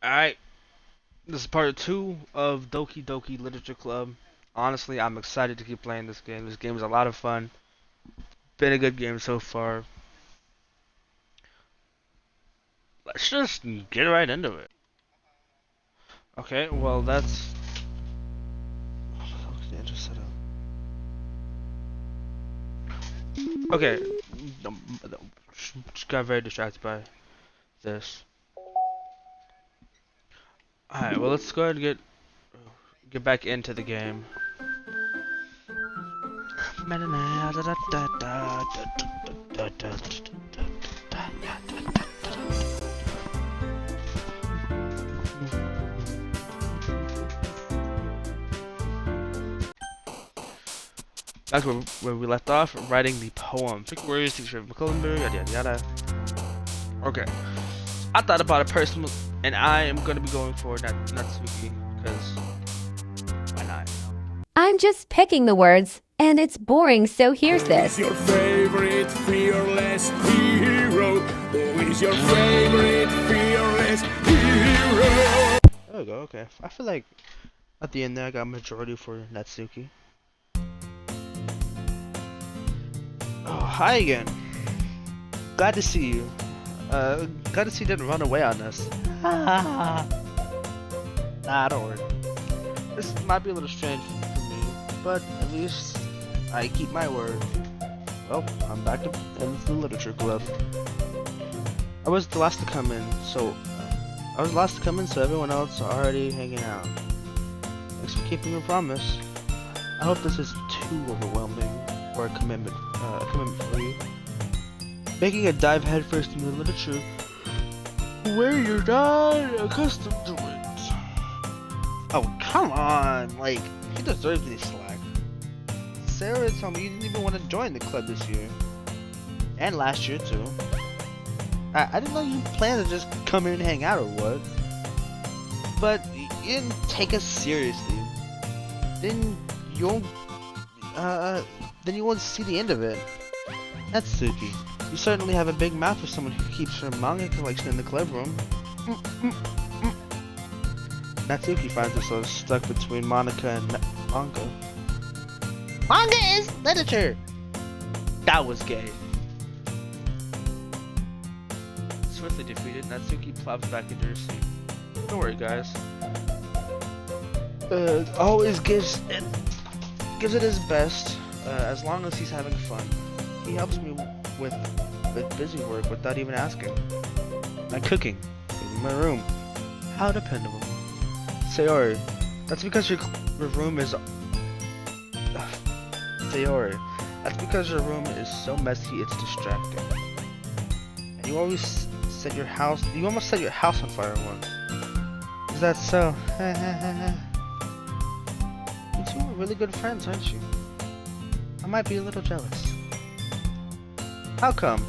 Alright, this is part 2 of Doki Doki Literature Club. Honestly, I'm excited to keep playing this game. This game is a lot of fun. Been a good game so far. Let's just get right into it. Okay, well that's... Just set up. Okay, just got very distracted by this. Alright, well let's go ahead and get back into the game. That's where we left off, writing the poem. Pick words, teach vocabulary, yada yada yada. Okay. I thought about it personally, and I am gonna be going for Natsuki, because why not? I'm just picking the words, and it's boring, so here's this. Who is your favorite fearless hero? Who is your favorite fearless hero? There we go, okay. I feel like at the end there I got majority for Natsuki. Oh, hi again. Glad to see you. Glad to see you didn't run away on us. Nah, don't worry. This might be a little strange for me, but at least I keep my word. Well, I'm back to the literature club. I was the last to come in, so everyone else are already hanging out. Thanks for keeping your promise. I hope this isn't too overwhelming or a commitment for you. Making a dive headfirst into literature where you're not accustomed to it. Oh, come on! Like, he deserves any slack. Sarah told me you didn't even want to join the club this year. And last year, too. I didn't know you planned to just come here and hang out or what. But you didn't take us seriously. Then you won't see the end of it. Natsuki, you certainly have a big mouth for someone who keeps her manga collection in the club room. Natsuki finds herself stuck between Monica and manga. Manga is literature! That was gay. Swiftly defeated, Natsuki plops back into her seat. Don't worry, guys. Always gives it his best, as long as he's having fun. He helps me with busy work without even asking. Like cooking, cleaning my room. How dependable. Sayori, that's because your room is... Sayori, that's because your room is so messy it's distracting. And you always set your house... You almost set your house on fire once. Is that so? You two are really good friends, aren't you? I might be a little jealous. How come?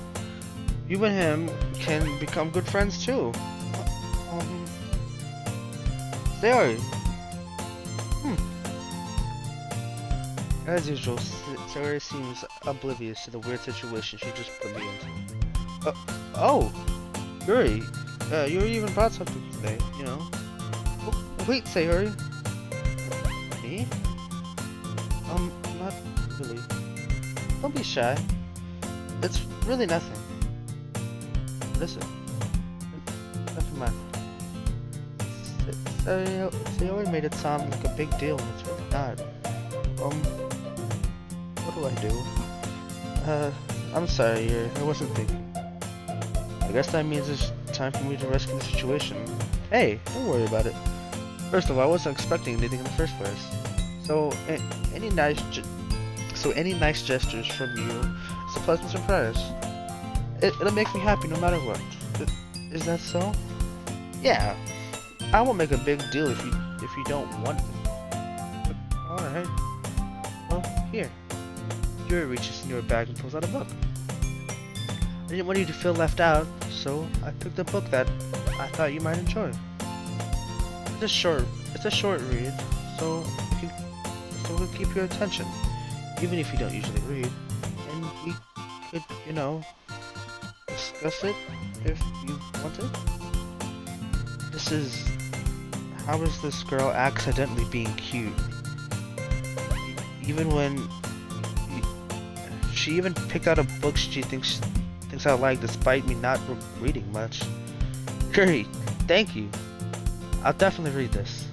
You and him can become good friends too. Sayori. As usual, Sayori seems oblivious to the weird situation she just put me into. Oh! Yuri! Yuri even brought something today, you know. Oh, wait, Sayori! Me? Not really. Don't be shy. It's really nothing. Listen. Never mind. Sayori made it sound like a big deal, and it's really not. What do I do? I'm sorry, Yuri. I wasn't thinking. I guess that means it's time for me to rescue the situation. Hey, don't worry about it. First of all, I wasn't expecting anything in the first place. So, any nice gestures from you is a pleasant surprise. It'll make me happy no matter what. Is that so? Yeah. I won't make a big deal if you don't want it. Alright. Well, here. Yuri reaches in your bag and pulls out a book. I didn't want you to feel left out, so I picked a book that I thought you might enjoy. It's a short read, so it'll keep your attention, even if you don't usually read. And we could, you know, discuss it if you want to. This is... How is this girl accidentally being cute? Even when... She even picked out a book she thinks I like despite me not reading much. Great, thank you. I'll definitely read this.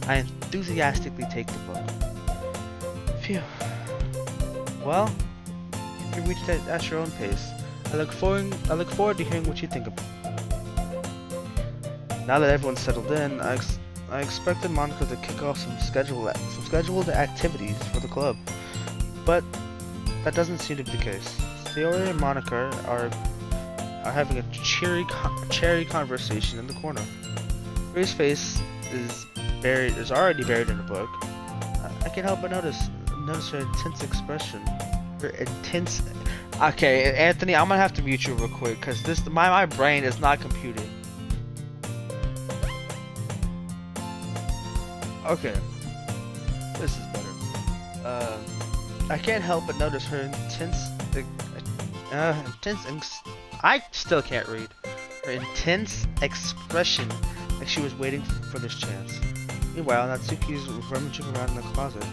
I enthusiastically take the book. Phew. Well, you can read it at your own pace. I look forward to hearing what you think of it. Now that everyone's settled in, I expected Monica to kick off some scheduled activities for the club, but that doesn't seem to be the case. Sayori and Monica are having a cheery conversation in the corner. Ray's face is already buried in a book. I can't help but notice her intense expression. Her intense. Okay, Anthony, I'm gonna have to mute you real quick because my brain is not computing. Okay, this is better. I can't help but notice her I still can't read. Her intense expression, like she was waiting for this chance. Meanwhile, Natsuki's rummaging around in the closet.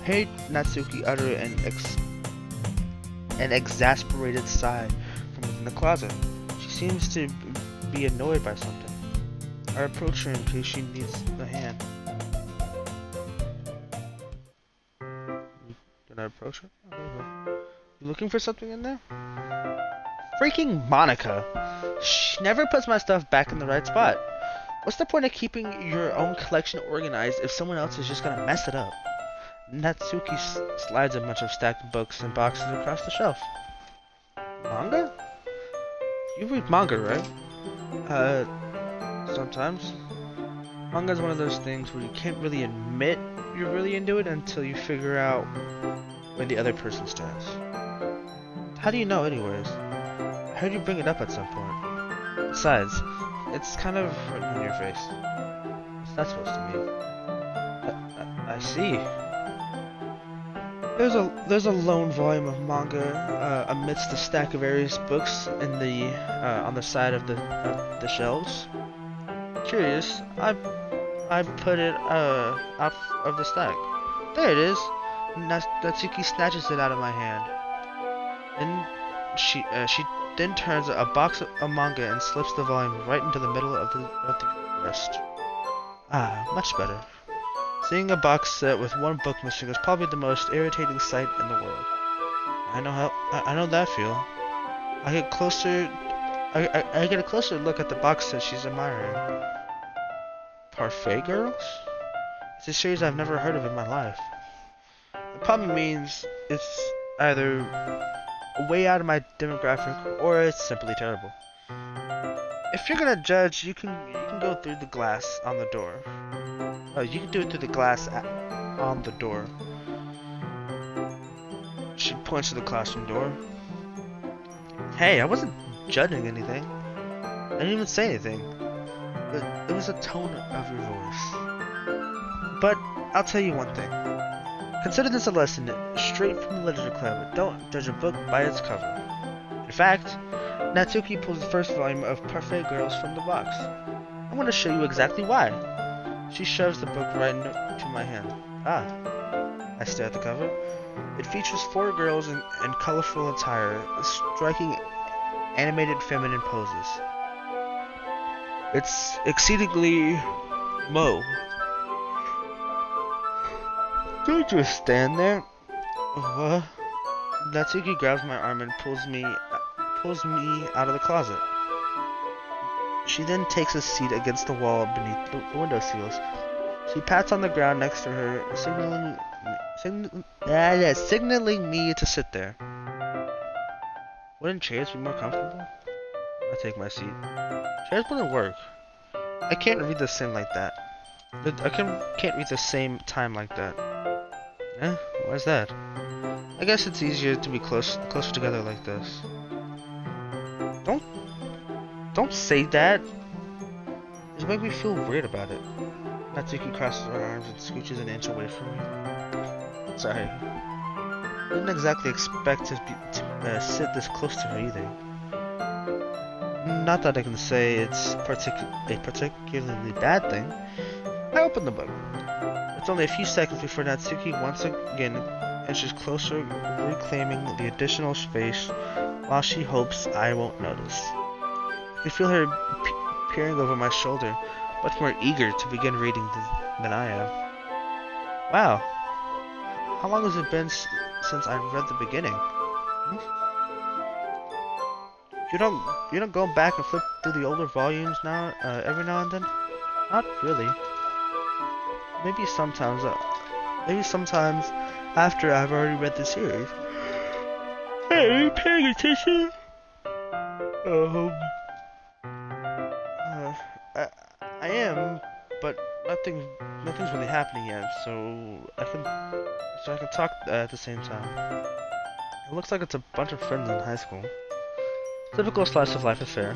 Hey, Natsuki uttered an exasperated sigh from within the closet. She seems to be annoyed by something. I approach her in case she needs a hand. Can I approach her? Oh, there you go. You looking for something in there? Freaking Monica! She never puts my stuff back in the right spot. What's the point of keeping your own collection organized if someone else is just gonna mess it up? Natsuki slides a bunch of stacked books and boxes across the shelf. Manga? You read manga, right? Sometimes. Manga is one of those things where you can't really admit you're really into it until you figure out where the other person stands. How do you know anyways? I heard you bring it up at some point. Besides, it's kind of written on your face. What's that supposed to mean? I see. There's a lone volume of manga amidst the stack of various books in the on the side of the shelves. Curious, I put it out of the stack. There it is. Natsuki snatches it out of my hand. Then she then turns a box of manga and slips the volume right into the middle of the rest. Ah, much better. Seeing a box set with one book missing is probably the most irritating sight in the world. I know that feel. I get a closer look at the box set she's admiring. Parfait Girls? It's a series I've never heard of in my life. It probably means it's either way out of my demographic or it's simply terrible. If you're gonna judge, you can go through the glass on the door. You can do it through the glass on the door. She points to the classroom door. Hey, I wasn't judging anything. I didn't even say anything. It was a tone of your voice. But I'll tell you one thing. Consider this a lesson straight from the literature club. Don't judge a book by its cover. In fact, Natsuki pulls the first volume of Parfait Girls from the box. I want to show you exactly why. She shoves the book right into my hand. Ah. I stare at the cover. It features 4 girls in colorful attire, striking animated feminine poses. It's exceedingly Mo. Don't just stand there. What? Natsuki grabs my arm and pulls me out of the closet. She then takes a seat against the wall beneath the window sills. She pats on the ground next to her, signaling me to sit there. Wouldn't chairs be more comfortable? I take my seat. Chairs wouldn't work. I can't read the same like that. I can't read the same time like that. Eh? Why's that? I guess it's easier to be closer together like this. Don't say that. It make me feel weird about it. Natsuki crosses her arms and scooches an inch away from me. Sorry. I didn't exactly expect to sit this close to her either. not that I can say it's a particularly bad thing. I open the book. It's only a few seconds before Natsuki once again inches closer, reclaiming the additional space while she hopes I won't notice. I feel her peering over my shoulder, much more eager to begin reading than I am. Wow. How long has it been since I read the beginning? You don't go back and flip through the older volumes now, every now and then? Not really. Maybe sometimes after I've already read the series. Hey, are you paying attention? I am, but nothing's really happening yet, so I can talk at the same time. It looks like it's a bunch of friends in high school. Typical slice of life affair.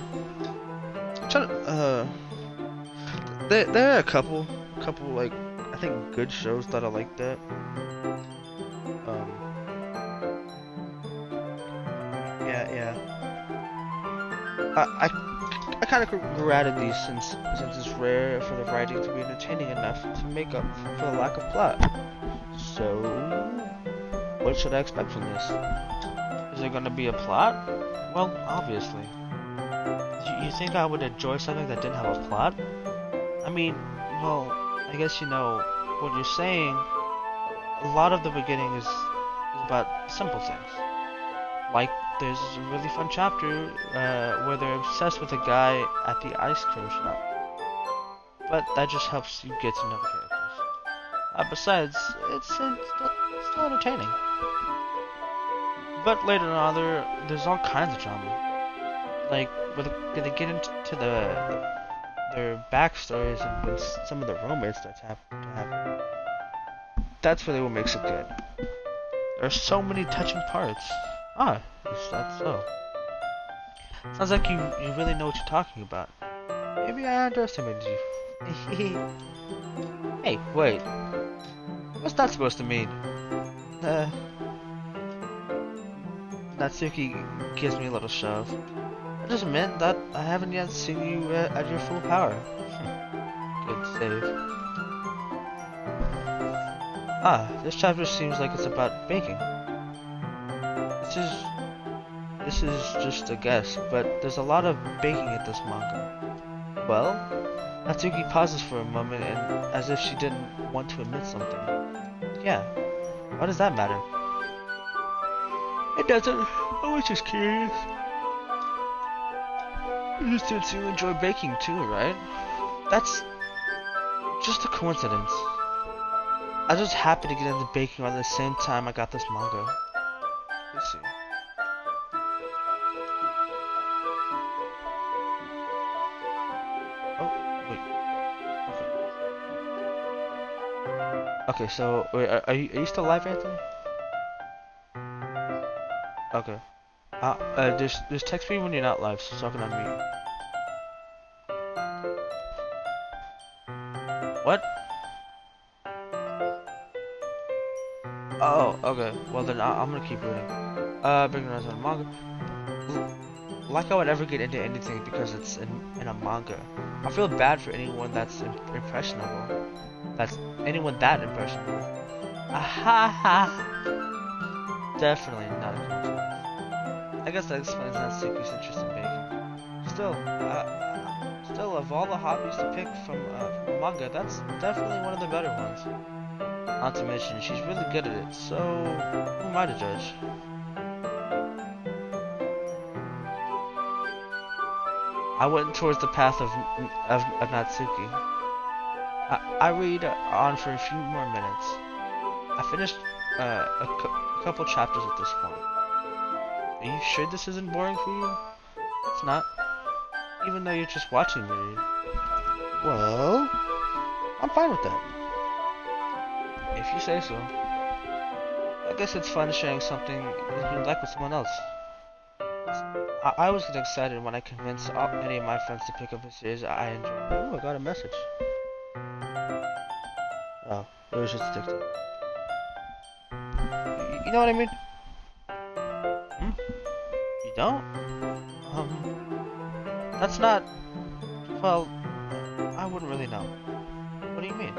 There are a couple like I think good shows that are like that. Yeah. I kind of grew out of these since it's rare for the writing to be entertaining enough to make up for the lack of plot. So, what should I expect from this? Is there gonna be a plot? Well, obviously. You think I would enjoy something that didn't have a plot? I mean, well, I guess you know what you're saying. A lot of the beginning is about simple things. Like, there's a really fun chapter where they're obsessed with a guy at the ice cream shop. But that just helps you get to know the characters. Besides, it's still entertaining. But later on, there's all kinds of drama. Like, when they get into their backstories and when some of the romance starts to happen. That's really what makes it good. There are so many touching parts. Is that so? Sounds like you really know what you're talking about. Maybe I underestimated you. Hey, wait. What's that supposed to mean? Natsuki gives me a little shove. That just meant that I haven't yet seen you at your full power. Good save. This chapter seems like it's about baking. This is just a guess, but there's a lot of baking at this manga. Well, Natsuki pauses for a moment and as if she didn't want to admit something. Yeah, why does that matter? It doesn't. I was just curious. Since you enjoy baking too, right? That's just a coincidence. I just happened to get into baking around the same time I got this manga. Let's see. Oh, wait. Okay, so wait, are you still live, Anthony? Okay. Just text me when you're not live, so I can unmute. What? Oh, okay. Well then, I'm gonna keep reading. Bring Rise on manga. Like I would ever get into anything because it's in a manga. I feel bad for anyone that's impressionable. That's anyone that impressionable. Ahaha. Definitely not a coincidence. I guess that explains Natsuki's interest in baking. Still, of all the hobbies to pick from manga, that's definitely one of the better ones. Not to mention, she's really good at it, so who am I to judge? I went towards the path of Natsuki. I read on for a few more minutes. I finished a couple chapters at this point. Are you sure this isn't boring for you? It's not. Even though you're just watching me read. Well, I'm fine with that. If you say so. I guess it's fun sharing something you like with someone else. I always get excited when I convince any of my friends to pick up a series I enjoy. Oh, I got a message. Oh, it was just a TikTok. You know what I mean? That's not... Well, I wouldn't really know. What do you mean?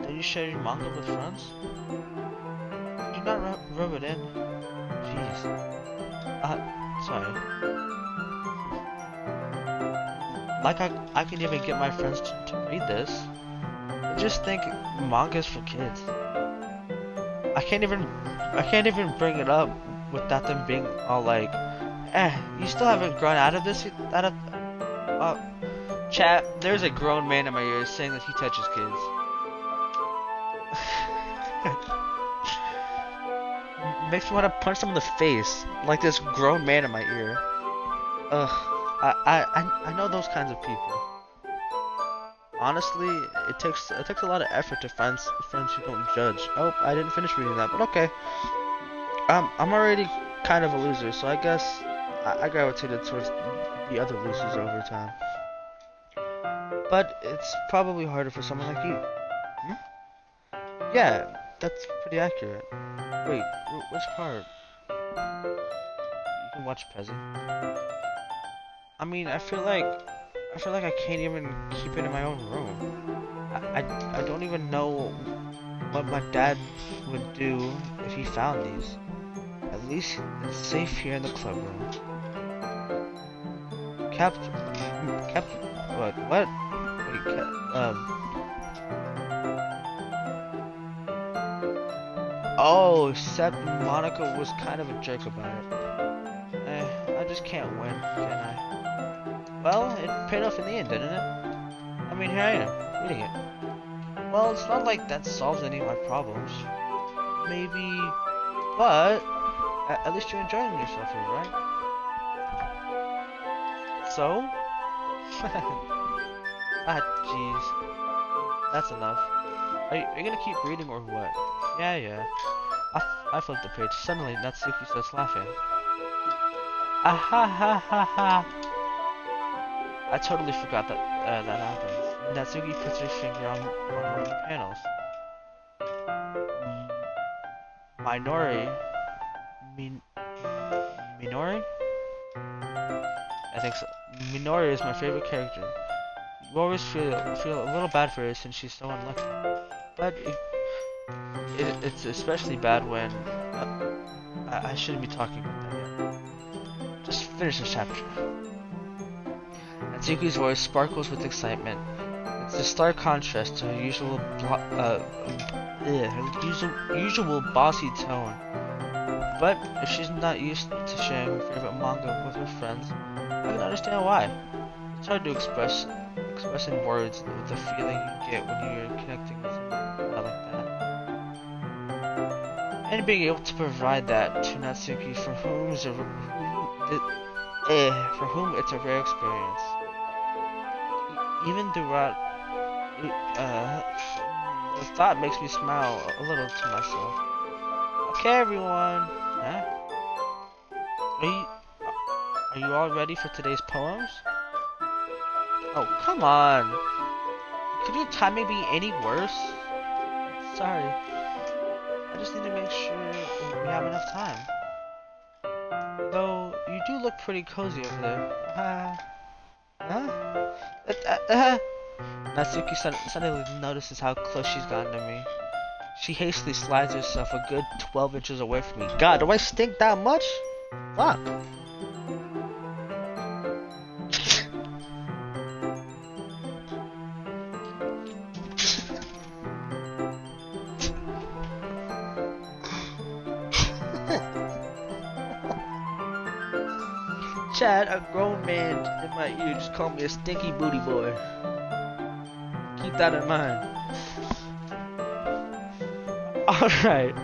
Do you share your manga with friends? Do not rub it in. Jeez. Sorry. Like I can even get my friends to read this. I just think manga's for kids. I can't even bring it up without them being all like, you still haven't grown out of this? Chat, there's a grown man in my ears saying that he touches kids. Makes me want to punch them in the face, like this grown man in my ear. Ugh, I know those kinds of people. Honestly, it takes a lot of effort to find friends who don't judge. Oh, I didn't finish reading that, but okay. I'm already kind of a loser, so I guess I gravitated towards the other losers over time. But it's probably harder for someone like you. Yeah, that's pretty accurate. Wait, which part? You can watch Pezzy. I mean, I feel like I can't even keep it in my own room. I don't even know what my dad would do if he found these. At least it's safe here in the club room. What? Wait, oh, except Monica was kind of a jerk about it. I just can't win, can I? Well, it paid off in the end, didn't it? I mean, here I am, reading it. Well, it's not like that solves any of my problems. Maybe, but at least you're enjoying yourself here, right? So? Jeez. That's enough. Are you gonna keep reading or what? Yeah. I flipped the page. Suddenly, Natsuki starts laughing. Ah ha ha ha ha. I totally forgot that that happened. Natsuki puts her finger on one of the panels. Minori? I think so. Minori is my favorite character. You always feel a little bad for her since she's so unlucky. But it's especially bad when I shouldn't be talking about that yet. Just finish the chapter. Natsuki's voice sparkles with excitement. It's a stark contrast to her usual bossy tone. But if she's not used to sharing her favorite manga with her friends, I can understand why. It's hard to express in words the feeling you get when you're connecting with someone like that. And being able to provide that to Natsuki, for whom it's a rare experience. Even throughout, the thought makes me smile a little to myself. Okay, everyone. Huh? Are you all ready for today's poems? Oh, come on. Could your timing be any worse? Sorry. I just need to make sure we have enough time. Though, you do look pretty cozy over there. Natsuki suddenly notices how close she's gotten to me. She hastily slides herself a good 12 inches away from me. God, do I stink that much? Fuck. Chad, a grown man in my ear just called me a stinky booty boy. Keep that in mind. Alright.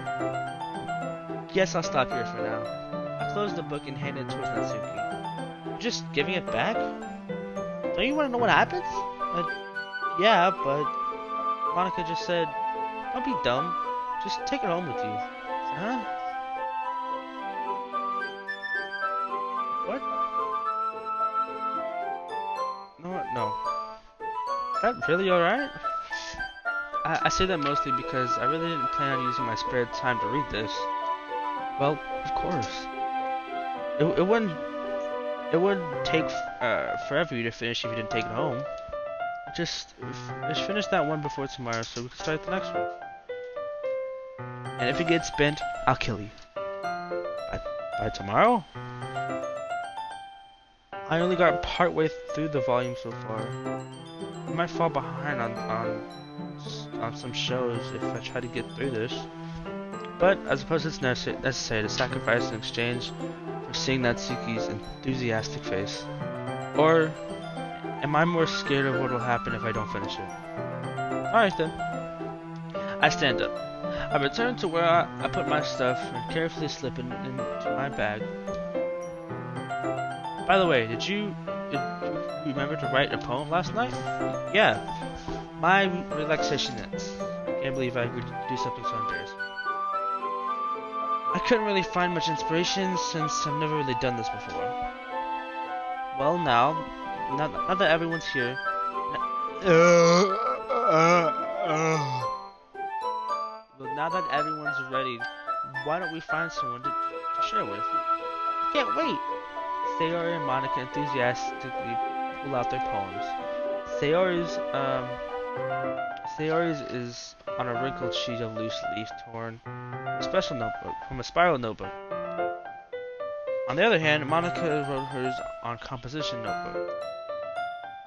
Guess I'll stop here for now. I closed the book and handed it towards Natsuki. You're just giving it back? Don't you want to know what happens? Yeah, but Monica just said, don't be dumb. Just take it home with you. Huh? What? No. Is that really alright? I say that mostly because I really didn't plan on using my spare time to read this. Well, of course. It It wouldn't take forever for you to finish if you didn't take it home. Just finish that one before tomorrow so we can start the next one. And if it gets bent, I'll kill you. By tomorrow? I only got partway through the volume so far. I might fall behind on some shows if I try to get through this. But I suppose it's necessary to sacrifice in exchange for seeing Natsuki's enthusiastic face. Or am I more scared of what will happen if I don't finish it? Alright then. I stand up. I return to where I put my stuff and carefully slip it into my bag. By the way, did you remember to write a poem last night? Yeah. My relaxation ends. Can't believe I agreed to do something so embarrassing. I couldn't really find much inspiration since I've never really done this before. Well, now that everyone's here, now that everyone's ready, why don't we find someone to share with? Can't wait! Sayori and Monika enthusiastically pull out their poems. Sayori's is on a wrinkled sheet of loose leaf torn from a spiral notebook. On the other hand, Monika wrote hers on composition notebook.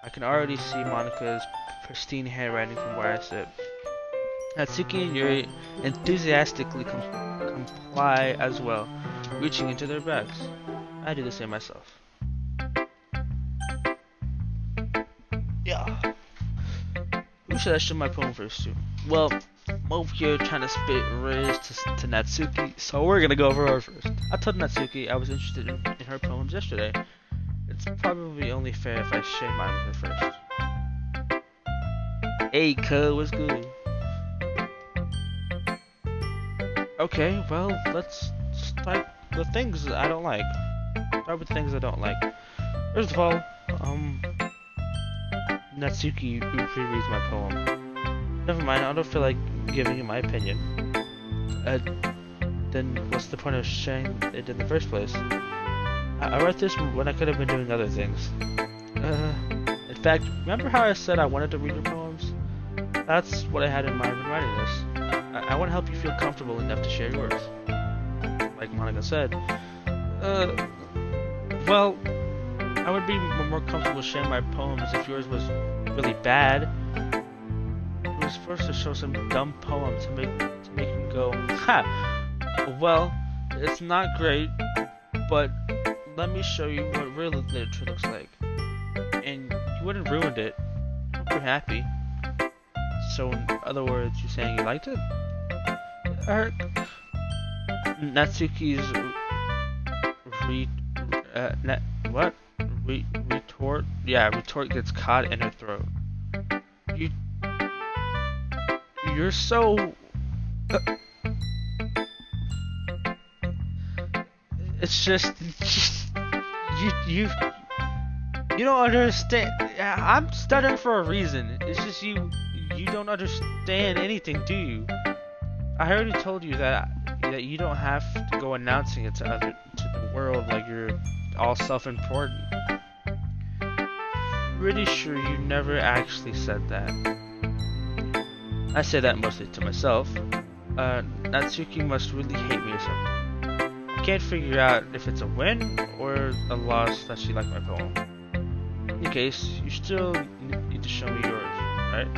I can already see Monika's pristine handwriting from where I sit. Natsuki and Yuri enthusiastically comply as well, reaching into their bags. I do the same myself. Yeah. Who should I show my poem first to? Well, I'm over here trying to spit riz to Natsuki, so we're gonna go over her first. I told Natsuki I was interested in her poems yesterday. It's probably only fair if I share mine with her first. Hey, cuz, what's good? Okay, well, let's start with things I don't like. Start with things I don't like. First of all, Natsuki rereads my poem. Never mind, I don't feel like giving you my opinion. Then what's the point of sharing it in the first place? I wrote this when I could have been doing other things. In fact, remember how I said I wanted to read your poems? That's what I had in mind when writing this. I want to help you feel comfortable enough to share yours. Like Monika said. Well, I would be more comfortable sharing my poems if yours was really bad. You were supposed to show some dumb poem to make you go, ha! Well, it's not great, but let me show you what real literature looks like. And you wouldn't ruin it. I hope you're happy. So, in other words, you're saying you liked it? Natsuki's retort gets caught in her throat. You're so... It's just... You don't understand. I'm stuttering for a reason. It's just you don't understand anything, do you? I already told you that you don't have to go announcing it to the world like you're all self-important. Pretty sure you never actually said that. I say that mostly to myself. Natsuki must really hate me or something. I can't figure out if it's a win or a loss that she liked my poem. In any case, you still need to show me yours, right?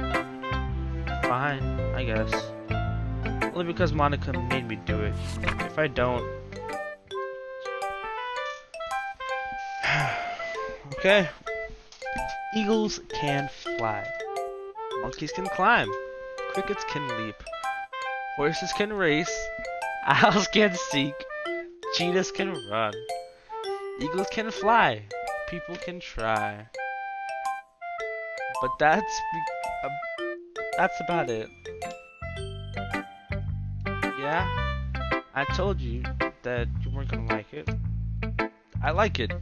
Fine, I guess. Only because Monika made me do it. If I don't... Okay. Eagles can fly. Monkeys can climb. Crickets can leap. Horses can race. Owls can seek. Cheetahs can run. Eagles can fly. People can try. But that's about it. Yeah? I told you that you weren't gonna like it. I like it.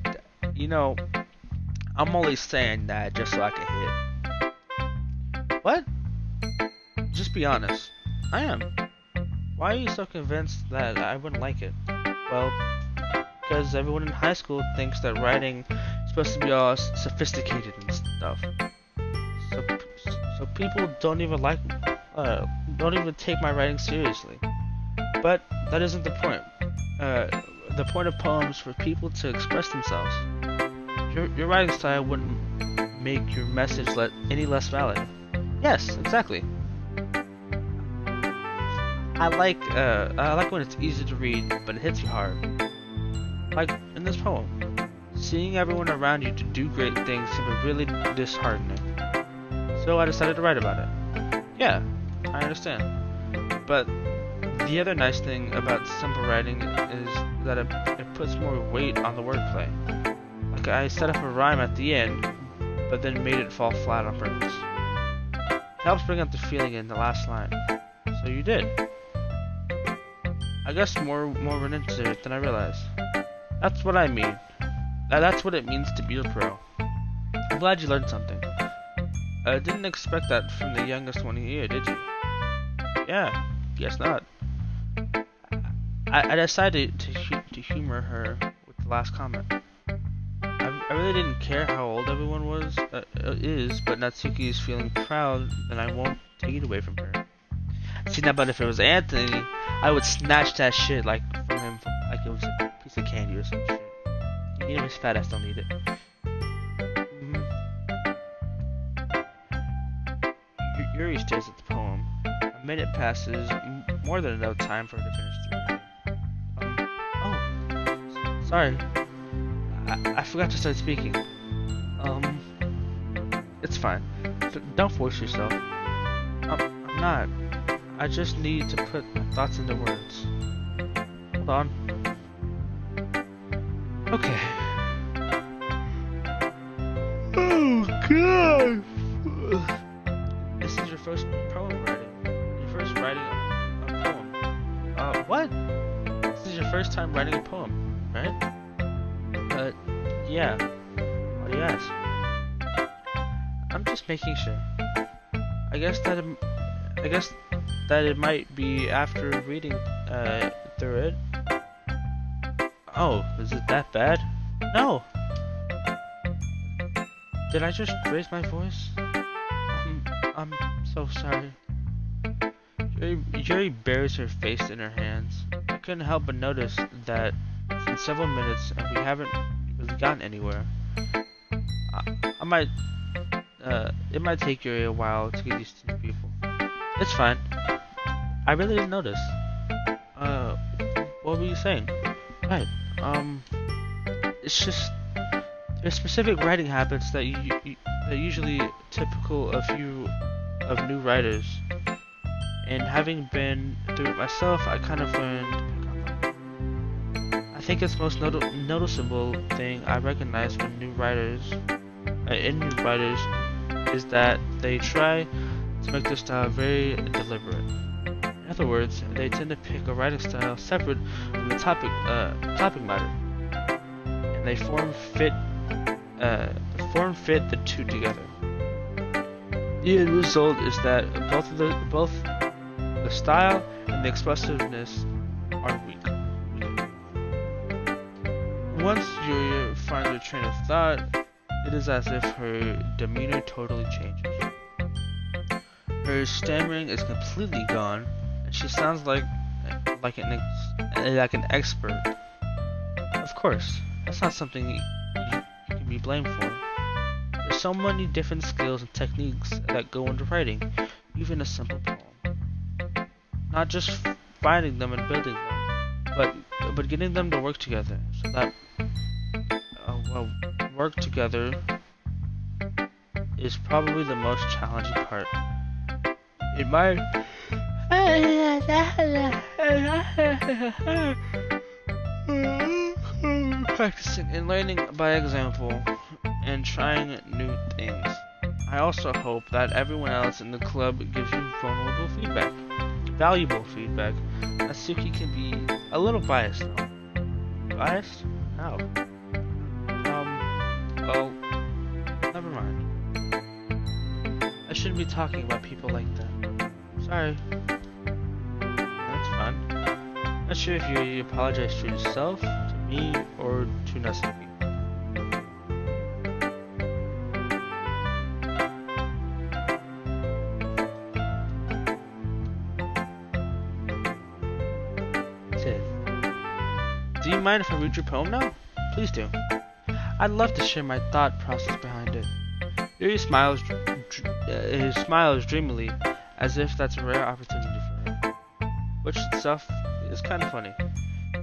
You know, I'm only saying that just so I can hit. What? Just be honest. I am. Why are you so convinced that I wouldn't like it? Well, because everyone in high school thinks that writing is supposed to be all sophisticated and stuff. So people don't even take my writing seriously. But that isn't the point. The point of poems for people to express themselves. Your writing style wouldn't make your message any less valid. Yes, exactly. I like when it's easy to read, but it hits you hard. Like in this poem, seeing everyone around you to do great things can be really disheartening. So I decided to write about it. Yeah, I understand. But the other nice thing about simple writing is that it puts more weight on the wordplay. Like I set up a rhyme at the end, but then made it fall flat on purpose. It helps bring out the feeling in the last line. So you did. I guess more went into it than I realized. That's what I mean. That's what it means to be a pro. I'm glad you learned something. I didn't expect that from the youngest one here, did you? Yeah, guess not. I decided to humor her with the last comment. I really didn't care how old everyone is, but Natsuki is feeling proud, then I won't take it away from her. See, now, but if it was Anthony, I would snatch that shit from him like it was a piece of candy or some shit. You know, his fat ass don't need it. Yuri stares at the poem. A minute passes, more than enough time for her to finish the reading. Sorry. I forgot to start speaking. It's fine. Don't force yourself. I'm not. I just need to put my thoughts into words. Hold on. Okay. Oh god! This is your first poem writing. Your first writing a poem. What? This is your first time writing a poem, right? Yeah. Why do you ask? I'm just making sure. I guess that it might be after reading through it. Oh, is it that bad? No. Did I just raise my voice? I'm so sorry. Yuri buries her face in her hands. I couldn't help but notice that it's been several minutes and we haven't really gotten anywhere. It might take Yuri a while to get used to new people. It's fine. I really didn't notice. What were you saying? Right. It's just there's specific writing habits that that usually typical of new writers. And having been through it myself, I kind of learned to pick up on it. I think it's most noticeable thing I recognize when new writers is that they try to make their style very deliberate. In other words, they tend to pick a writing style separate from the topic matter, and they form fit the two together. The end result is that both the style and the expressiveness are weak. Once Yuri finds her train of thought, it is as if her demeanor totally changes. Her stammering is completely gone, and she sounds like an expert. Of course, that's not something you can be blamed for. There's so many different skills and techniques that go into writing, even a simple poem. Not just finding them and building them, but getting them to work together, so that work together is probably the most challenging part. In my practicing and learning by example and trying new things. I also hope that everyone else in the club gives you valuable feedback. Natsuki can be a little biased though. Biased? How? Well, never mind. I shouldn't be talking about people like that. Sorry. That's fun. Not sure if you apologize to yourself, to me or to nothing. Sid, do you mind if I read your poem now? Please do. I'd love to share my thought process behind it. Yuri smiles, his smiles dreamily, as if that's a rare opportunity for her, which itself is kind of funny.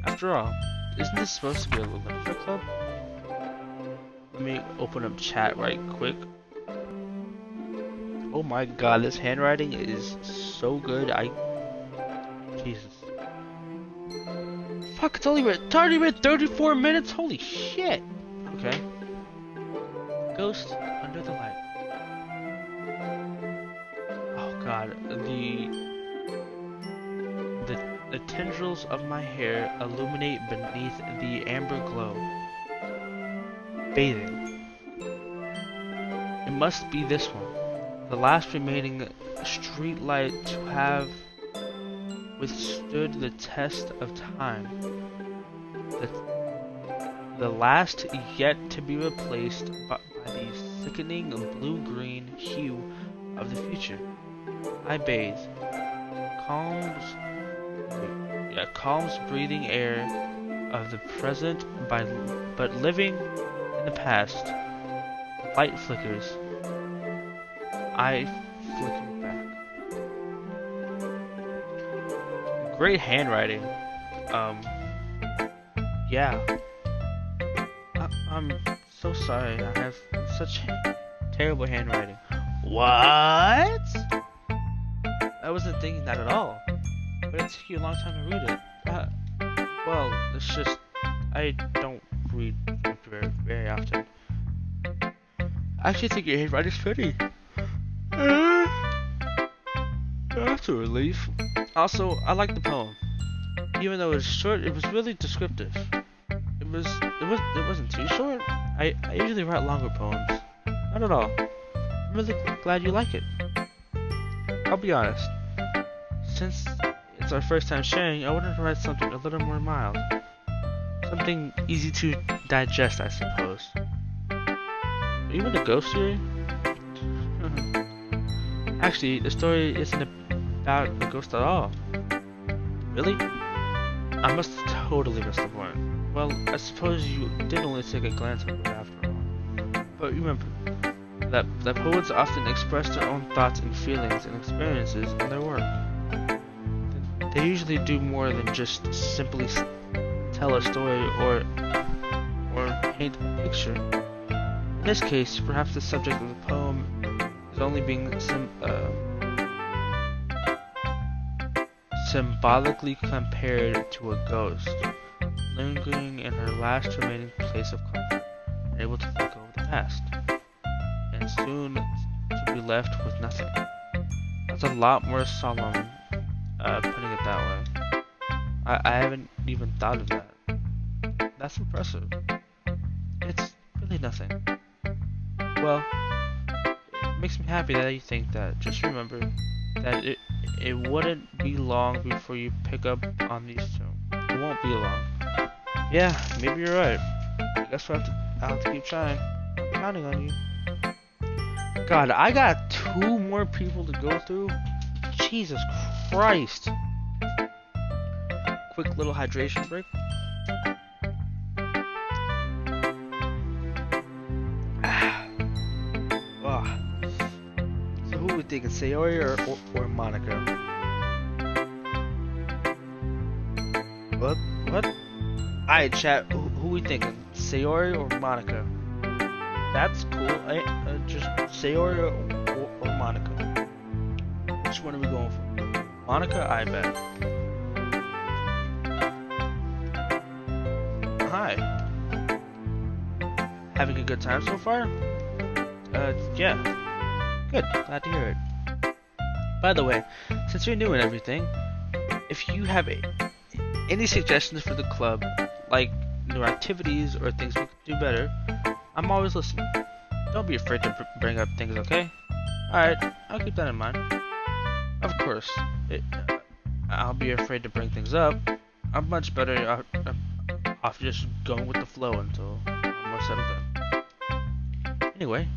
After all, isn't this supposed to be a literature club? Let me open up chat right quick. Oh my god, this handwriting is so good. Jesus. Fuck, it's already been 34 minutes? Holy shit! Okay. Ghost under the light. Oh god, the tendrils of my hair illuminate beneath the amber glow. Bathing. It must be this one, the last remaining street light to have withstood the test of time. The last yet to be replaced by the sickening blue-green hue of the future. I bathe. Calms breathing air of the present but living in the past. The light flickers. I flicker back. Great handwriting. Yeah. I'm so sorry. I have such terrible handwriting. What? I wasn't thinking that at all. But it took you a long time to read it. Well, it's just I don't read very often. I actually think your handwriting's pretty. That's a relief. Also, I like the poem. Even though it's short, it was really descriptive. It wasn't too short. I usually write longer poems. Not at all. I'm really glad you like it. I'll be honest. Since it's our first time sharing, I wanted to write something a little more mild. Something easy to digest, I suppose. Are you in a ghost story? Actually, the story isn't about a ghost at all. Really? I must have totally missed the point. Well, I suppose you did only take a glance at it after all. But remember, that poets often express their own thoughts and feelings and experiences in their work. They usually do more than just simply tell a story or paint a picture. In this case, perhaps the subject of the poem is only being symbolically compared to a ghost, lingering in her last remaining place of comfort, and able to think over the past, and soon to be left with nothing. That's a lot more solemn, putting it that way. I haven't even thought of that. That's impressive. It's really nothing. Well, it makes me happy that you think that. Just remember that it wouldn't be long before you pick up on these two. It won't be long. Yeah, maybe you're right. I guess I'll have to keep trying. I'm counting on you. God, I got 2 more people to go through. Jesus Christ. Quick little hydration break. So who we thinking, Sayori or Monica? What? Alright, chat. Who we thinking, Sayori or Monica? That's cool. Just Sayori or Monica. Which one are we going for? Monica, I bet. Hi. Having a good time so far? Yeah. Good. Glad to hear it. By the way, since you're new and everything, if you have any suggestions for the club, like new activities or things we could do better, I'm always listening. Don't be afraid to bring up things, okay? Alright, I'll keep that in mind. Of course, I'll be afraid to bring things up. I'm much better off just going with the flow until I'm more settled in. Anyway,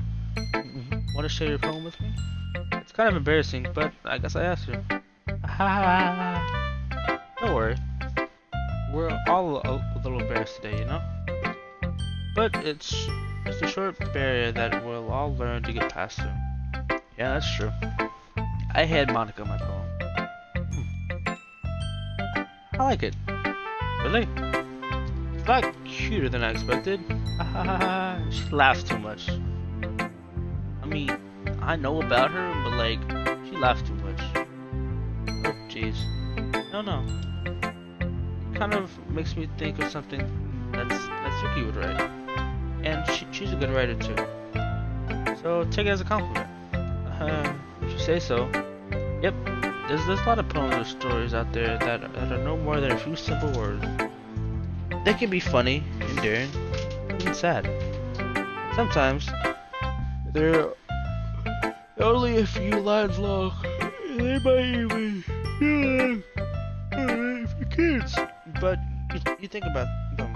want to share your poem with me? It's kind of embarrassing, but I guess I asked you. Don't worry. We're all a little embarrassed today, you know? But it's a short barrier that we'll all learn to get past soon. Yeah, that's true. I had Monica in my poem. I like it. Really? It's a lot cuter than I expected. She laughs too much. I mean, I know about her, but like, she laughs too much. Oh, jeez. No. It kind of makes me think of something that Suki would write. And she's a good writer too. So take it as a compliment. If you say so. Yep, there's a lot of poems or stories out there that are no more than a few simple words. They can be funny, endearing, even sad. Sometimes they're only a few lines long. They might even for kids. But you think about them.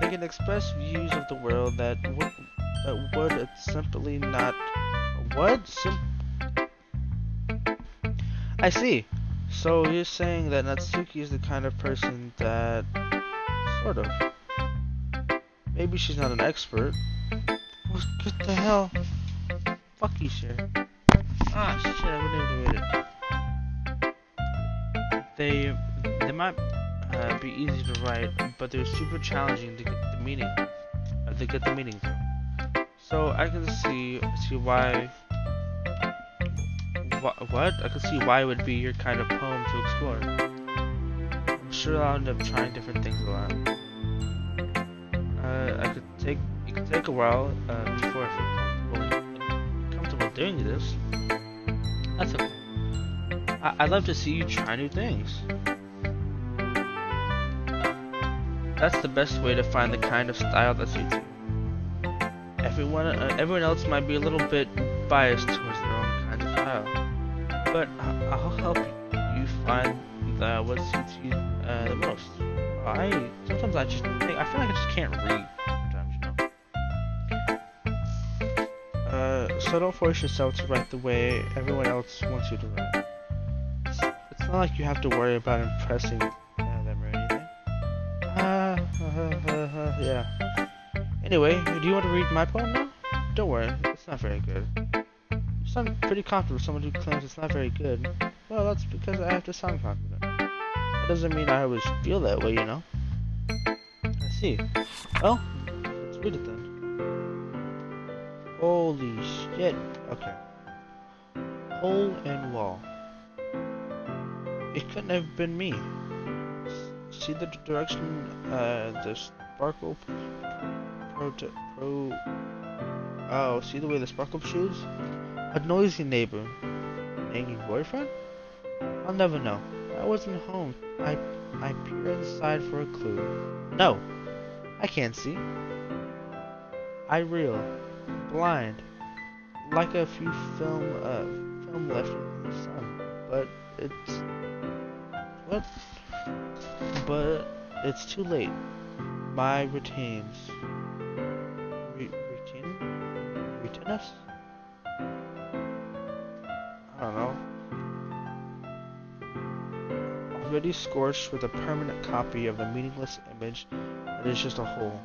They can express views of the world that would simply not. I see. So you're saying that Natsuki is the kind of person that, sort of. Maybe she's not an expert. What the hell? Fuck you, shit. Ah, shit, I wouldn't have read it. They might be easy to write, but they're super challenging to get the meaning. Through. So I can see why. What? I can see why it would be your kind of poem to explore. I'm sure I'll end up trying different things a lot. It could take a while before I feel comfortable doing this. That's okay. I'd love to see you try new things. That's the best way to find the kind of style that suits you. Everyone else might be a little bit biased towards their own kind of style, but I'll help you find what suits you the most. Sometimes I feel like I just can't read. Sometimes, so don't force yourself to write the way everyone else wants you to write. It's not like you have to worry about impressing them or anything. Yeah. Anyway, do you want to read my poem now? Don't worry, it's not very good. You sound pretty confident with someone who claims it's not very good. Well, that's because I have to sound confident. That doesn't mean I always feel that way, you know? I see. Well, let's read it then. Holy shit. Okay. Hole and wall. It couldn't have been me. See the direction the sparkle see the way the sparkle shoots? A noisy neighbor. An angry boyfriend? I'll never know. I wasn't home. I peered inside for a clue. No! I can't see. I reel. Blind. Like a few film left in the sun. But it's... What? But it's too late. My retains. Retinus? I don't know. Already scorched with a permanent copy of the meaningless image that is just a hole.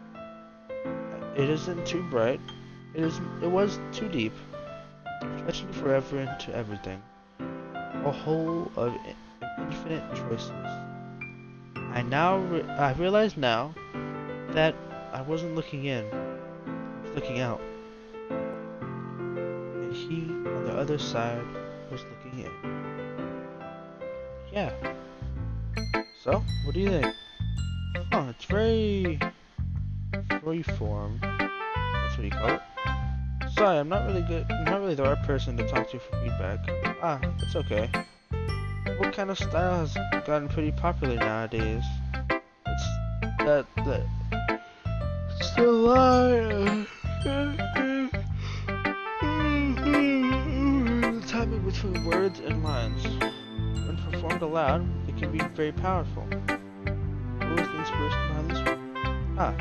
It isn't too bright. It was too deep, stretching forever into everything. A hole of infinite choices. I realize now that I wasn't looking in, I was looking out. And he, on the other side, was looking in. Yeah. So, what do you think? It's very freeform. That's what you call it. Sorry, I'm not really the right person to talk to for feedback. It's okay. What kind of style has gotten pretty popular nowadays? It's the line. The timing between words and lines. When performed aloud, it can be very powerful. What was the inspiration behind this one? Ah,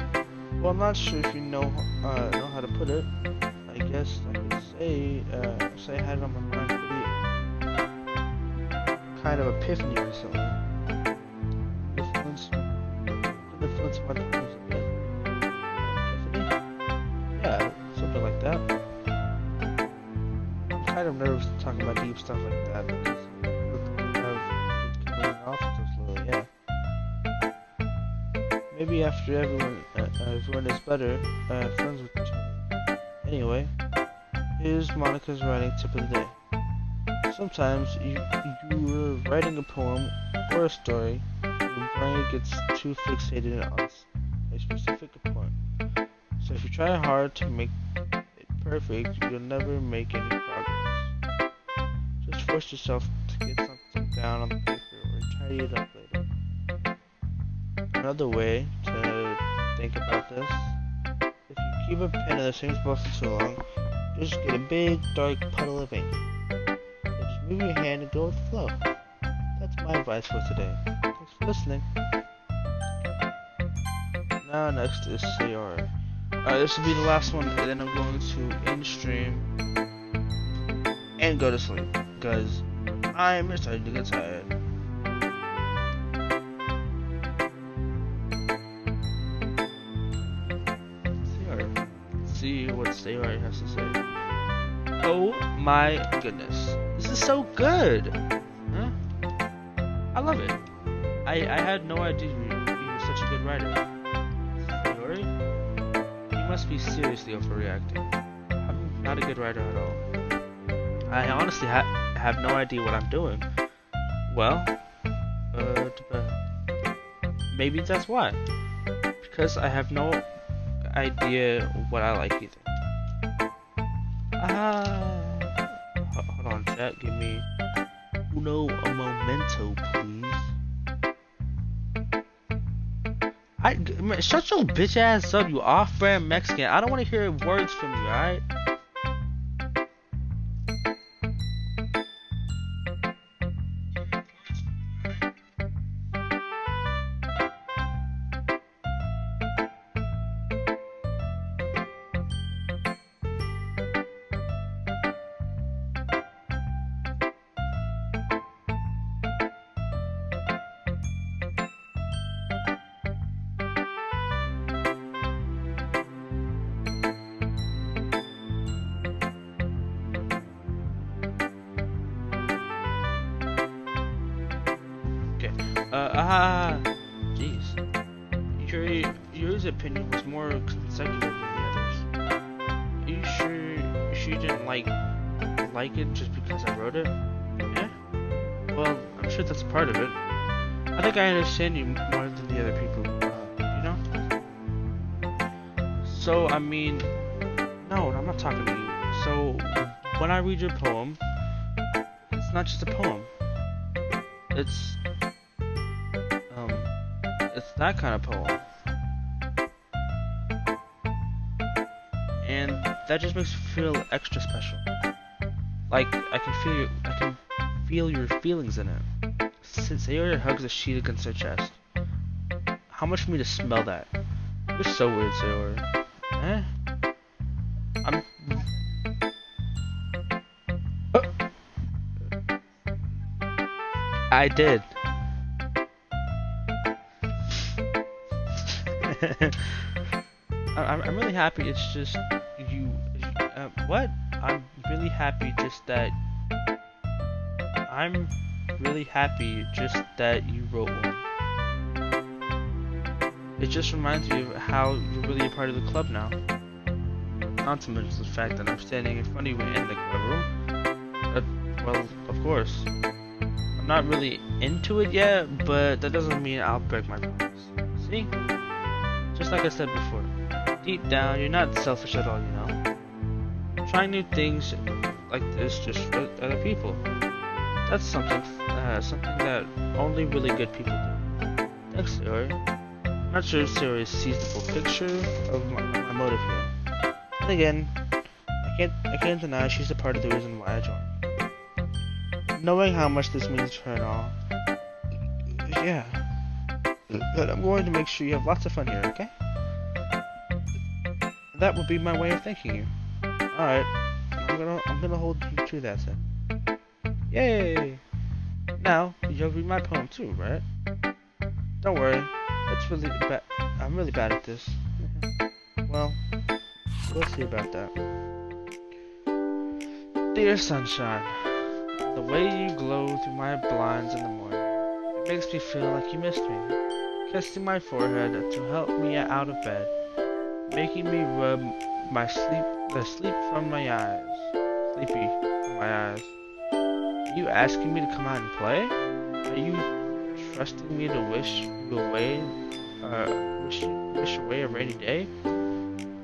well, I'm not sure if you know how to put it. I guess I could say I had it on my mind pretty kind of epiphany recently. Influence my poems a bit. Epiphany? Yeah, something like that. I'm kind of nervous talking about deep stuff like that because I've been coming off so slowly, yeah. Maybe after everyone is better, friends with each other. Anyway, here's Monica's writing tip of the day. Sometimes you're writing a poem or a story, your brain gets too fixated on a specific point. So if you try hard to make it perfect, you'll never make any progress. Just force yourself to get something down on the paper or tidy it up later. Another way to think about this, if you keep a pen in the same spot for too long, you'll just get a big dark puddle of ink. So just move your hand and go with the flow. That's my advice for today. Thanks for listening. Now next is Sayori. This will be the last one, and then I'm going to end stream and go to sleep because I'm starting to get tired. See what Sayori has to say. Oh my goodness. This is so good! Huh? I love it. I had no idea you were such a good writer. Sayori? You must be seriously overreacting. I'm not a good writer at all. I honestly have no idea what I'm doing. Well, maybe that's why. Because I have no idea what I like either. Hold on, chat. Give me a momento, please. Man, shut your bitch ass up, you off-brand Mexican. I don't want to hear words from you, alright? Jeez. Yours opinion was more consecutive than the others. Are you sure she didn't like it just because I wrote it? Yeah? Well, I'm sure that's part of it. I think I understand you more than the other people, you know? So, I mean, no, I'm not talking to you. So, when I read your poem, it's not just a poem. It's that kind of poem, and that just makes me feel extra special. Like I can feel your feelings in it. Sayori hugs a sheet against her chest. How much for me to smell that? You're so weird, Sayori. I did. I'm really happy. It's just you. What? I'm really happy. Just that. I'm really happy. Just that you wrote one. It just reminds me of how you're really a part of the club now. Not to mention the fact that I'm standing in front of you in the club room. Well, of course. I'm not really into it yet, but that doesn't mean I'll break my promise. See? Just like I said before, deep down, you're not selfish at all, you know? Trying new things like this just for other people. That's something that only really good people do. Thanks, Sayori. I'm not sure if Sayori sees the full picture of my motive here. And again, I can't deny she's a part of the reason why I joined. Knowing how much this means to her and all. Yeah. But I'm going to make sure you have lots of fun here, okay? That would be my way of thanking you. Alright, I'm gonna hold you to that then. Yay! Now, you'll read my poem too, right? Don't worry, it's really bad. I'm really bad at this. Well, we'll see about that. Dear sunshine, the way you glow through my blinds in the morning, it makes me feel like you missed me. Kissing my forehead to help me out of bed, making me rub the sleep from my eyes, sleepy from my eyes. Are you asking me to come out and play? Are you trusting me to wish away a rainy day?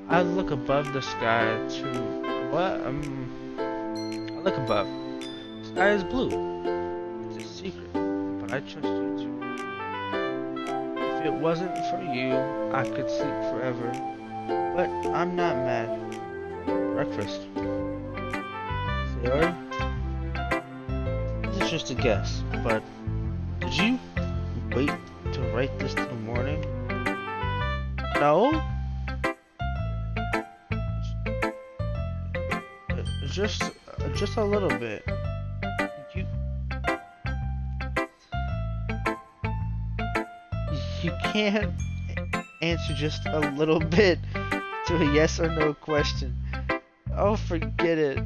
I look above the sky to what? I look above. The sky is blue. It's a secret, but I trust you too. If it wasn't for you, I could sleep forever. But I'm not mad. Breakfast. Sailor? This is just a guess, but did you wait to write this till morning? No? Just a little bit. You can't answer just a little bit to a yes or no question. Oh, forget it.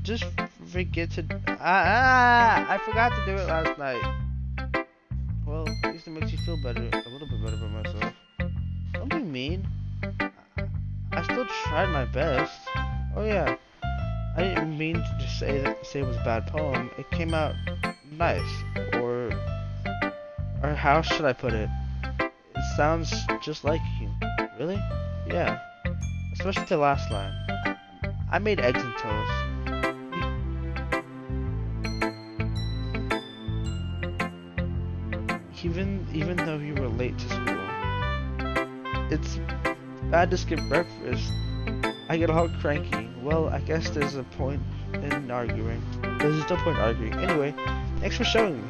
Just forget to. I forgot to do it last night. Well, at least it makes you feel better, a little bit better about myself. Don't be mean. I still tried my best. Oh yeah, I didn't mean to just say it was a bad poem. It came out nice, or how should I put it? It sounds just like you. Really? Yeah. Especially the last line. I made eggs and toast. Even though you were late to school. It's bad to skip breakfast. I get all cranky. Well, I guess there's a point in arguing. There's still point arguing. Anyway, thanks for showing me.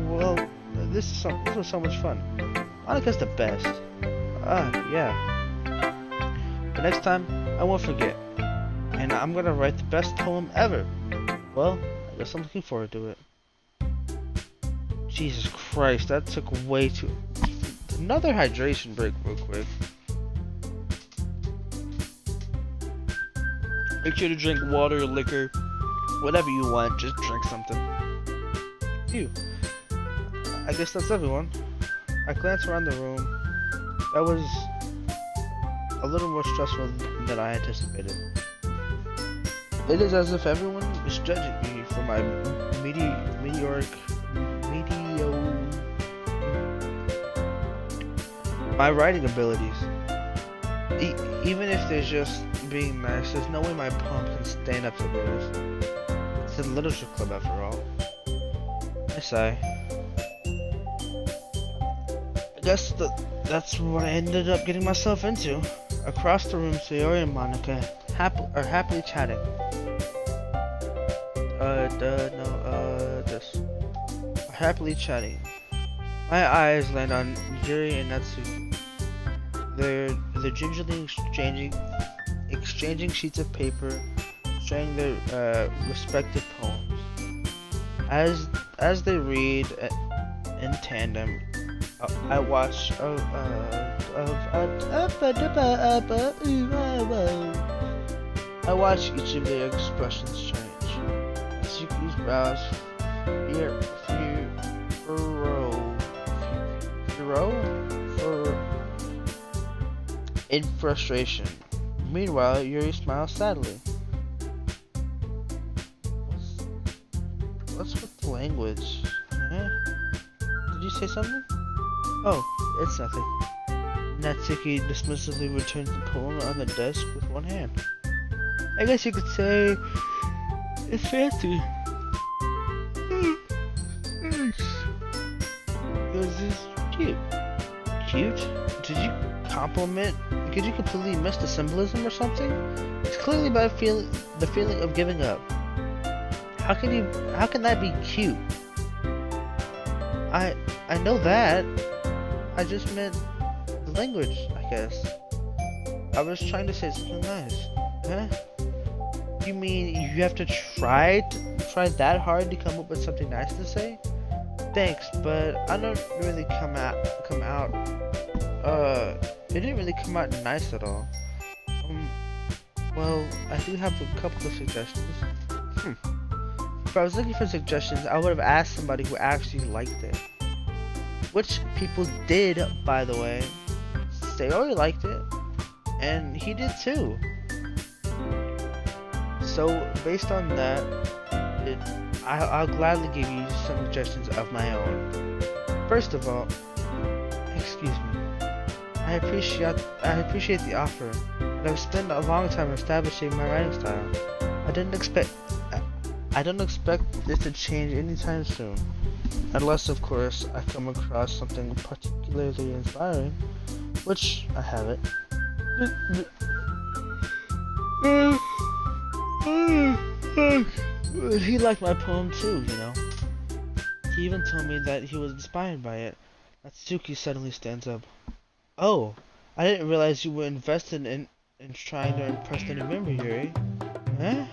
Well, this was so much fun. Monica's the best. Yeah. But next time, I won't forget. And I'm gonna write the best poem ever. Well, I guess I'm looking forward to it. Jesus Christ, that took way too... Another hydration break real quick. Make sure to drink water, liquor, whatever you want, just drink something. Phew. I guess that's everyone. I glanced around the room. That was a little more stressful than I anticipated. It is as if everyone is judging me for my my writing abilities. Even if they're just being nice, there's no way my poem can stand up to theirs. It's a literature club after all. I sigh. I guess that's what I ended up getting myself into. Across the room, Sayori and Monica are happily chatting. Happily chatting. My eyes land on Yuri and Natsuki. They're gingerly exchanging sheets of paper, sharing their respective poems. As they read in tandem, I watch each of their expressions change. Natsuki's brows furrow in frustration. Meanwhile, Yuri smiles sadly. What's with the language? Did you say something? Oh, it's nothing. Natsuki dismissively returns the poem on the desk with one hand. I guess you could say it's fancy. This is cute. Cute? Did you compliment? Could you completely miss the symbolism or something? It's clearly about the feeling of giving up. How can that be cute? I know that. I just meant language, I guess. I was trying to say something nice. Huh? You mean you have to try that hard to come up with something nice to say? Thanks, but I don't really come out. It didn't really come out nice at all. Well, I do have a couple of suggestions. If I was looking for suggestions, I would have asked somebody who actually liked it. Which people did, by the way. Sayori liked it, and he did too. So, based on that, I'll gladly give you some suggestions of my own. First of all, excuse me. I appreciate the offer, but I've spent a long time establishing my writing style. I don't expect this to change anytime soon, unless of course I come across something particularly inspiring, which I haven't. He liked my poem too, you know. He even told me that he was inspired by it. Natsuki suddenly stands up. Oh, I didn't realize you were invested in trying to impress the new member, Yuri. Huh?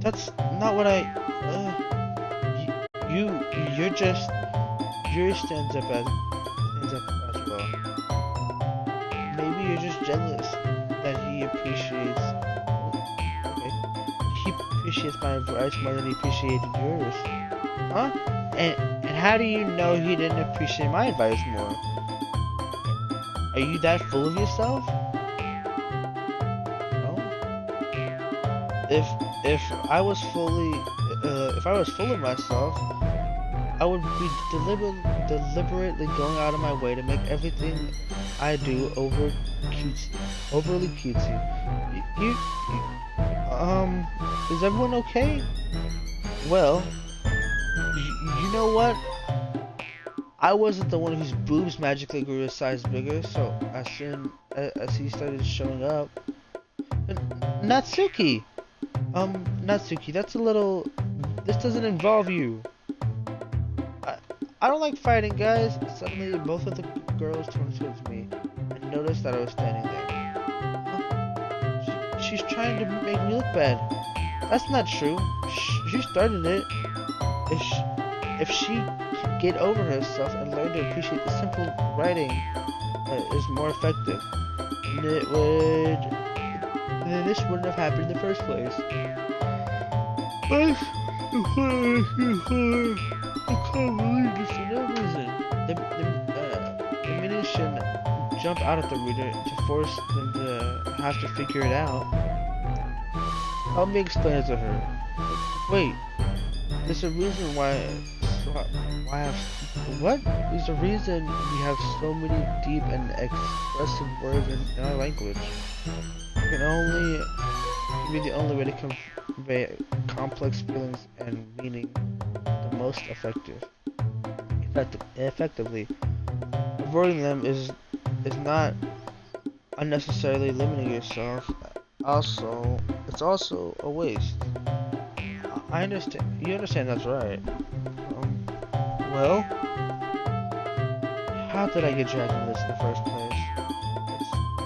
That's not what I... You're just... Yuri stands up as well. Maybe you're just jealous that he appreciates... Okay. He appreciates my advice more than he appreciated yours. Huh? And how do you know he didn't appreciate my advice more? Are you that full of yourself? No? If I was full of myself, I would be deliberately going out of my way to make everything I do overly cutesy. Is everyone okay? Well, you know what? I wasn't the one whose boobs magically grew a size bigger, so as soon as he started showing up... Natsuki! Natsuki, that's a little... This doesn't involve you. I don't like fighting, guys. Suddenly, both of the girls turned towards me and noticed that I was standing there. She's trying to make me look bad. That's not true. She started it. If she could get over herself and learn to appreciate the simple writing is more effective, then this wouldn't have happened in the first place. I can't believe this for no reason. The ammunition jump out at the reader to force them to have to figure it out. Help me explain it to her. Wait, there's a reason why what? There's a reason we have so many deep and expressive words in our language. It can be the only way to convey complex feelings and meaning the most effectively. Avoiding them is not unnecessarily limiting yourself. It's also a waste. I understand. You understand that's right. Well, how did I get dragged into this in the first place?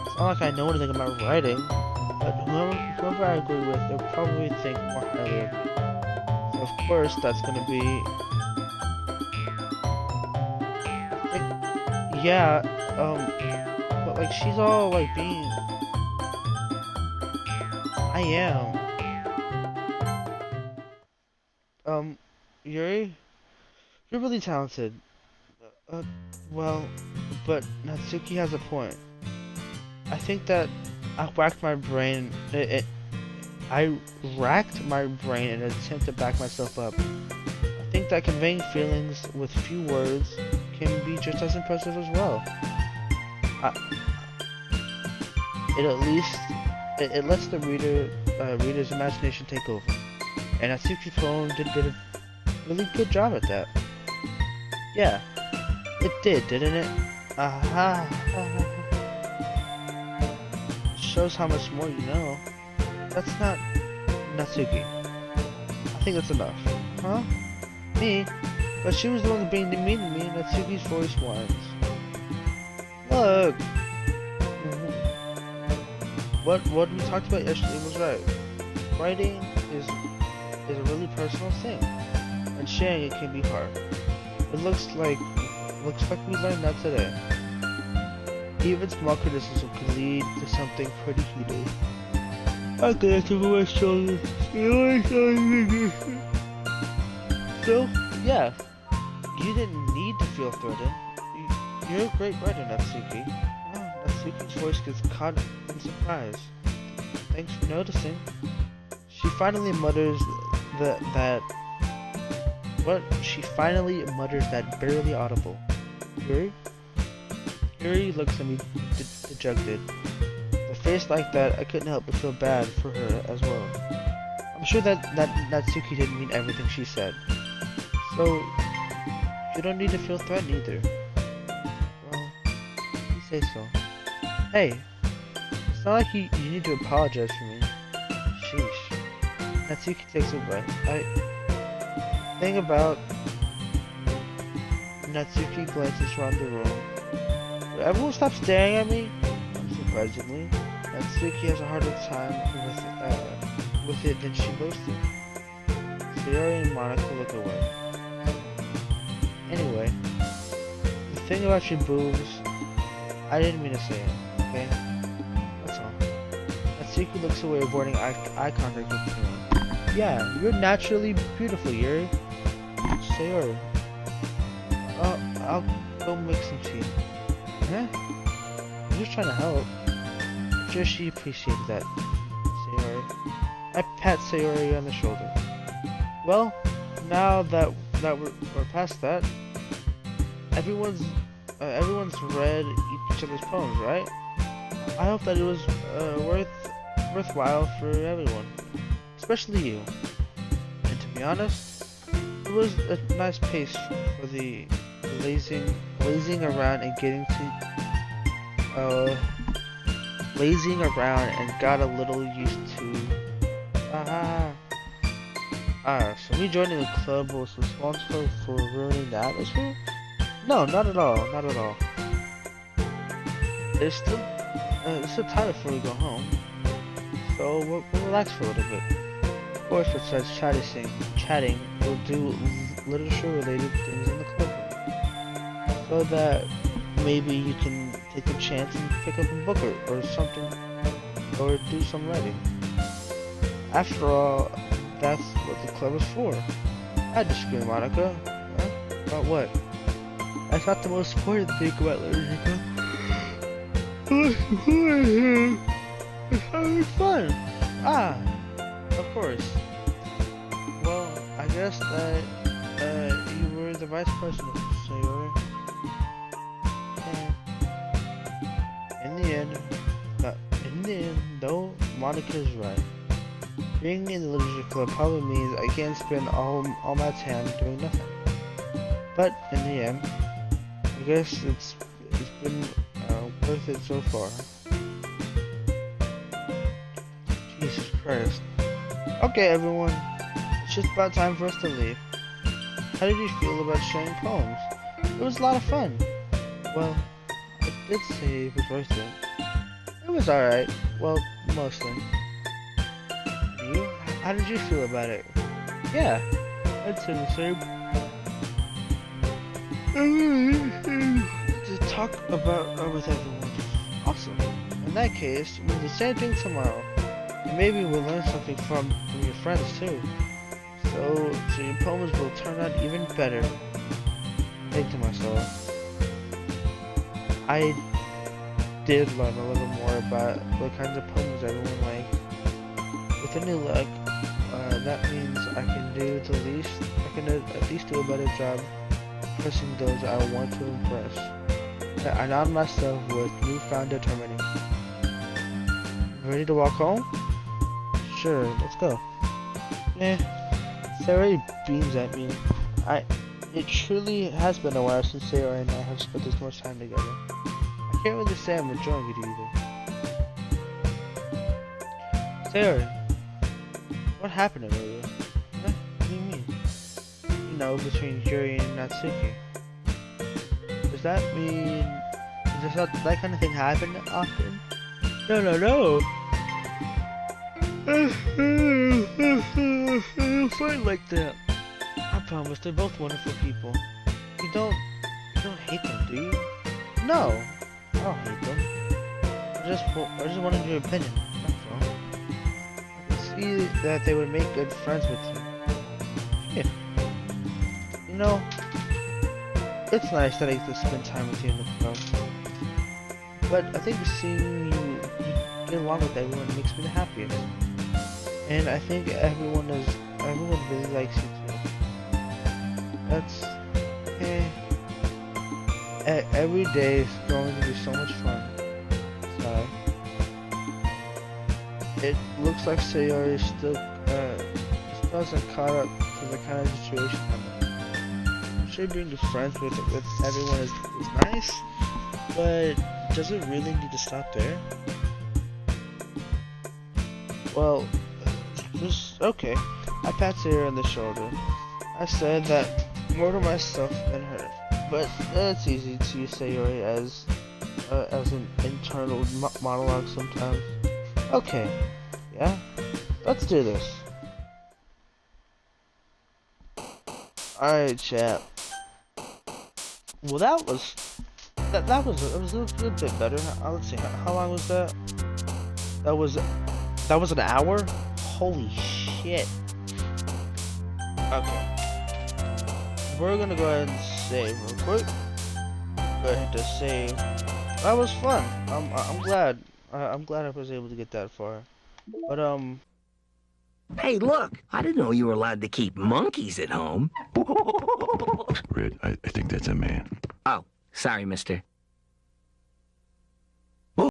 It's not like I know anything about writing, but whoever I agree with, they'll probably think more highly of me. So of course, that's gonna be... Yeah, but like she's all like being... I am. Yuri? You're really talented. Well, but Natsuki has a point. I think that I racked my brain in an attempt to back myself up. I think that conveying feelings with few words can be just as impressive as well. It lets the reader's imagination take over. And Natsuki's poem did a really good job at that. Yeah, it did, didn't it? Aha. Shows how much more you know. That's not Natsuki. I think that's enough. Huh? Me? But she was the one being mean to me, and Natsuki's voice whines. Look! What we talked about yesterday was right. Writing is a really personal thing, and sharing it can be hard. It looks like we learned that today. Even small criticism can lead to something pretty heated. I connect over my shoulder. So, yeah, you didn't need to feel threatened. You're a great writer, Natsuki. Oh, Natsuki's voice gets caught in surprise. Thanks for noticing. She finally mutters She finally mutters that barely audible. Yuri? Yuri looks at me dejected. A face like that, I couldn't help but feel bad for her as well. I'm sure that Natsuki didn't mean everything she said. So, you don't need to feel threatened either. Well, you say so. Hey, it's not like you need to apologize for me. Sheesh. Natsuki takes a breath. Thing about... Natsuki glances around the room. Will everyone stop staring at me? Unsurprisingly, Natsuki has a harder time with it than she boasted. Sayori and Monika look away. Anyway, the thing about your boobs, I didn't mean to say it, okay? That's all. Natsuki looks away, avoiding eye contact with me. Yeah, you're naturally beautiful, Yuri. Sayori. I'll go make some tea. Huh? I'm just trying to help. I'm sure she appreciated that, Sayori. I pat Sayori on the shoulder. Well, now that we're past that, everyone's read each other's poems, right? I hope that it was worthwhile for everyone, especially you. And to be honest, it was a nice pace for the lazing around and getting to lazing around and got a little used to. So me joining the club was responsible for ruining the atmosphere? No, not at all, not at all. It's still time before we go home, so we'll relax for a little bit. Of course, besides chatting, we'll do literature-related things in the club room, so that maybe you can take a chance and pick up a book or something, or do some writing. After all, that's what the club is for. I had to scream, Monika. Huh? About what? I thought the most important thing about literature was having fun. Of course. Well, I guess that you were the vice president, Sayori. In the end, though, Monika's right. Being in the literature club probably means I can't spend all my time doing nothing. But in the end, I guess it's been worth it so far. Jesus Christ. Okay, everyone, it's just about time for us to leave. How did you feel about sharing poems? It was a lot of fun. Well, I did say it was worth it. It was alright. Well, mostly. You? How did you feel about it? Yeah, I'd say the same. To talk about with everyone. Awesome. In that case, we'll do the same thing tomorrow. And maybe we'll learn something from your friends too. So your poems will turn out even better. I think to myself, I did learn a little more about what kinds of poems everyone likes. With any luck, that means I can at least do a better job impressing those I want to impress. I nod myself with newfound determination. Ready to walk home? Sure, let's go. Sayori beams at me. It truly has been a while since Sayori and I have spent this much time together. I can't really say I'm enjoying it either. Sayori, what happened earlier? What do you mean? You know, between Yuri and Natsuki. Does Does that kind of thing happen often? No. Fight like that. I promise, they're both wonderful people. You don't hate them, do you? No, I don't hate them. I just wanted your opinion. That's all. I can see that they would make good friends with you. Yeah. You know, it's nice that I get to spend time with you in the club. But I think seeing you get along with everyone makes me the happiest. And I think everyone really likes you too. That's every day is going to be so much fun. So it looks like Sayori still hasn't caught up to the kind of situation I'm in. I'm sure being friends with everyone is nice, but does it really need to stop there? Well, just okay. I pat Sayori on the shoulder. I said that more to myself than her, but it's easy to use Sayori as an internal monologue sometimes. Okay, yeah, let's do this. Alright, chap. Well, that was a little bit better. Let's see, how long was that? That was an hour? Holy shit. Okay. We're gonna go ahead and save real quick. Go ahead to save. That was fun. I'm glad. I'm glad I was able to get that far. But Hey, look! I didn't know you were allowed to keep monkeys at home. Red, I think that's a man. Oh, sorry, mister.